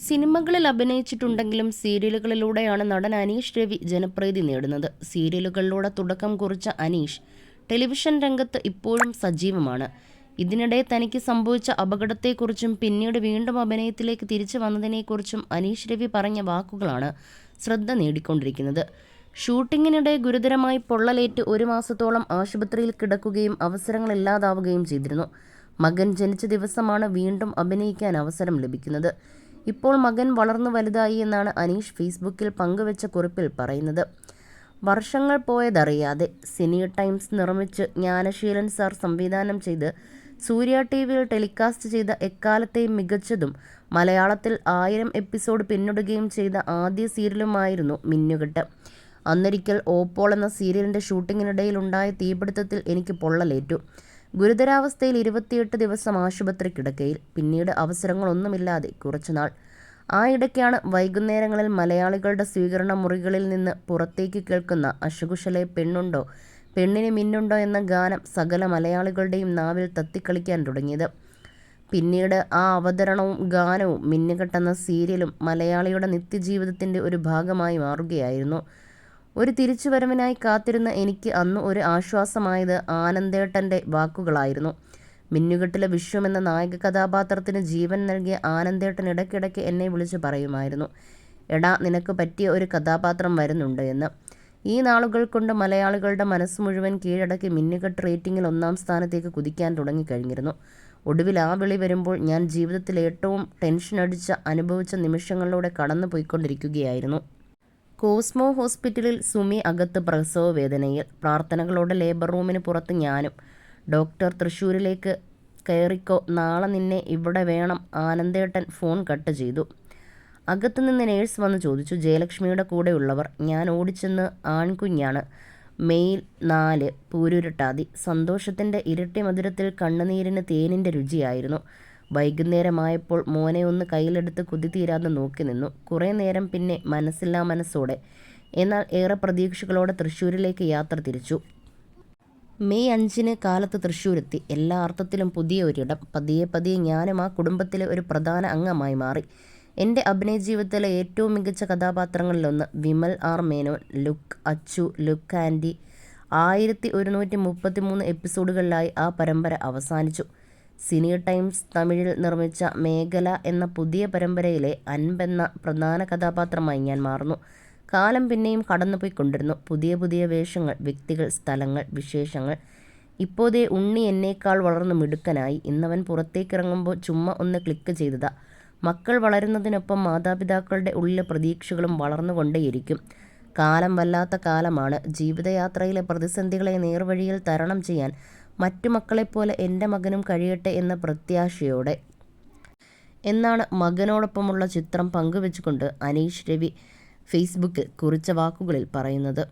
സിനിമകളിൽ അഭിനയിച്ചിട്ടുണ്ടെങ്കിലും സീരിയലുകളിലൂടെയാണ് നടൻ അനീഷ് രവി ജനപ്രീതി നേടുന്നത്. സീരിയലുകളിലൂടെ തുടക്കം കുറിച്ച അനീഷ് ടെലിവിഷൻ രംഗത്ത് ഇപ്പോഴും സജീവമാണ്. ഇതിനിടെ തനിക്ക് സംഭവിച്ച അപകടത്തെക്കുറിച്ചും പിന്നീട് വീണ്ടും അഭിനയത്തിലേക്ക് തിരിച്ചു വന്നതിനെക്കുറിച്ചും അനീഷ് രവി പറഞ്ഞ വാക്കുകളാണ് ശ്രദ്ധ നേടിക്കൊണ്ടിരിക്കുന്നത്. ഷൂട്ടിങ്ങിനിടെ ഗുരുതരമായി പൊള്ളലേറ്റ് 1 മാസത്തോളം ആശുപത്രിയിൽ കിടക്കുകയും അവസരങ്ങളില്ലാതാവുകയും ചെയ്തിരുന്നു. മകൻ ജനിച്ച ദിവസമാണ് വീണ്ടും അഭിനയിക്കാൻ അവസരം ലഭിക്കുന്നത്. ഇപ്പോൾ മകൻ വളർന്നു വലുതായി എന്നാണ് അനീഷ് ഫേസ്ബുക്കിൽ പങ്കുവെച്ച കുറിപ്പിൽ പറയുന്നത്. വർഷങ്ങൾ പോയതറിയാതെ സിനി ടൈംസ് നിർമ്മിച്ച് ജ്ഞാനശീലൻ സാർ സംവിധാനം ചെയ്ത് സൂര്യ ടിവിയിൽ ടെലികാസ്റ്റ് ചെയ്ത എക്കാലത്തെയും മികച്ചതും മലയാളത്തിൽ 1000 എപ്പിസോഡ് പിന്നിടുകയും ചെയ്ത ആദ്യ സീരിയലുമായിരുന്നു മിന്നുകെട്ട്. അന്നൊരിക്കൽ ഓപ്പോൾ എന്ന സീരിയലിൻ്റെ ഷൂട്ടിങ്ങിനിടയിലുണ്ടായ തീപിടുത്തത്തിൽ എനിക്ക് പൊള്ളലേറ്റു. ഗുരുതരാവസ്ഥയിൽ 28 ദിവസം ആശുപത്രി കിടക്കയിൽ. പിന്നീട് അവസരങ്ങളൊന്നുമില്ലാതെ കുറച്ചുനാൾ. ആ ഇടയ്ക്കാണ് വൈകുന്നേരങ്ങളിൽ മലയാളികളുടെ സ്വീകരണ മുറികളിൽ നിന്ന് പുറത്തേക്ക് കേൾക്കുന്ന അശകുശലെ പെണ്ണുണ്ടോ പെണ്ണിന് മിന്നുണ്ടോ എന്ന ഗാനം സകല മലയാളികളുടെയും നാവിൽ തത്തിക്കളിക്കാൻ തുടങ്ങിയത്. പിന്നീട് ആ അവതരണവും ഗാനവും മിന്നുകെട്ടെന്ന സീരിയലും മലയാളിയുടെ നിത്യജീവിതത്തിൻ്റെ ഒരു ഭാഗമായി മാറുകയായിരുന്നു. ഒരു തിരിച്ചുവരവിനായി കാത്തിരുന്ന എനിക്ക് അന്ന് ഒരു ആശ്വാസമായത് ആനന്ദേട്ടൻ്റെ വാക്കുകളായിരുന്നു. മിന്നുകെട്ടിലെ വിശ്വം എന്ന നായക കഥാപാത്രത്തിന് ജീവൻ നൽകിയ ആനന്ദേട്ടൻ ഇടയ്ക്കിടയ്ക്ക് എന്നെ വിളിച്ചു പറയുമായിരുന്നു, എടാ നിനക്ക് പറ്റിയ ഒരു കഥാപാത്രം വരുന്നുണ്ട് എന്ന്. ഈ നാളുകൾ കൊണ്ട് മലയാളികളുടെ മനസ്സ് മുഴുവൻ കീഴടക്കി മിന്നുകെട്ട് റേറ്റിംഗിൽ 1-ാം സ്ഥാനത്തേക്ക് കുതിക്കാൻ തുടങ്ങിക്കഴിഞ്ഞിരുന്നു. ഒടുവിൽ ആ വിളി വരുമ്പോൾ ഞാൻ ജീവിതത്തിൽ ഏറ്റവും ടെൻഷൻ അനുഭവിച്ച നിമിഷങ്ങളിലൂടെ കടന്നു പോയിക്കൊണ്ടിരിക്കുകയായിരുന്നു. കോസ്മോ ഹോസ്പിറ്റലിൽ സുമി അകത്ത് പ്രസവ വേദനയിൽ. പ്രാർത്ഥനകളോടെ ലേബർ റൂമിന് പുറത്ത് ഞാനും. ഡോക്ടർ തൃശ്ശൂരിലേക്ക് കയറിക്കോ, നാളെ നിന്നെ ഇവിടെ വേണം. ആനന്ദേട്ടൻ ഫോൺ കട്ട് ചെയ്തു. അകത്തുനിന്ന് നേഴ്സ് വന്ന് ചോദിച്ചു, ജയലക്ഷ്മിയുടെ കൂടെയുള്ളവർ? ഞാൻ ഓടിച്ചെന്ന്, ആൺകുഞ്ഞാണ്, മെയിൽ 4, പൂരുരുട്ടാതി. സന്തോഷത്തിൻ്റെ ഇരട്ടി മധുരത്തിൽ കണ്ണുനീരിന് തേനിൻ്റെ രുചിയായിരുന്നു. വൈകുന്നേരമായപ്പോൾ മോനെ ഒന്ന് കയ്യിലെടുത്ത് കൊതി തീരാതെ നോക്കി നിന്നു. കുറേ നേരം പിന്നെ മനസ്സില്ലാ മനസ്സോടെ, എന്നാൽ ഏറെ പ്രതീക്ഷകളോടെ തൃശ്ശൂരിലേക്ക് യാത്ര തിരിച്ചു. മെയ് 5 കാലത്ത് തൃശ്ശൂരെത്തി. എല്ലാ അർത്ഥത്തിലും പുതിയ ഒരിടം. പതിയെ പതിയെ ഞാനും ആ കുടുംബത്തിലെ ഒരു പ്രധാന അംഗമായി മാറി. എൻ്റെ അഭിനയ ജീവിതത്തിലെ ഏറ്റവും മികച്ച കഥാപാത്രങ്ങളിലൊന്ന്. Vimal R Menon, look Achu, look aunty. 1133 എപ്പിസോഡുകളിലായി ആ പരമ്പര അവസാനിച്ചു. സിനി ടൈംസ് തമിഴിൽ നിർമ്മിച്ച മേഖല എന്ന പുതിയ പരമ്പരയിലെ അൻപെന്ന പ്രധാന കഥാപാത്രമായി ഞാൻ മാറുന്നു. കാലം പിന്നെയും കടന്നുപോയിക്കൊണ്ടിരുന്നു. പുതിയ പുതിയ വേഷങ്ങൾ, വ്യക്തികൾ, സ്ഥലങ്ങൾ, വിശേഷങ്ങൾ. ഇപ്പോഴേ ഉണ്ണി എന്നേക്കാൾ വളർന്നു മിടുക്കനായി. ഇന്നവൻ പുറത്തേക്കിറങ്ങുമ്പോൾ ചുമ്മാ ഒന്ന് ക്ലിക്ക് ചെയ്തതാ. മക്കൾ വളരുന്നതിനൊപ്പം മാതാപിതാക്കളുടെ ഉള്ളിലെ പ്രതീക്ഷകളും വളർന്നുകൊണ്ടേയിരിക്കും. കാലം വല്ലാത്ത കാലമാണ്. ജീവിതയാത്രയിലെ പ്രതിസന്ധികളെ നേർവഴിയിൽ തരണം ചെയ്യാൻ മറ്റു മക്കളെപ്പോലെ എൻ്റെ മകനും കഴിയട്ടെ എന്ന പ്രത്യാശയോടെ എന്നാണ് മകനോടൊപ്പമുള്ള ചിത്രം പങ്കുവെച്ചുകൊണ്ട് അനീഷ് രവി ഫേസ്ബുക്കിൽ കുറിച്ച വാക്കുകളിൽ പറയുന്നത്.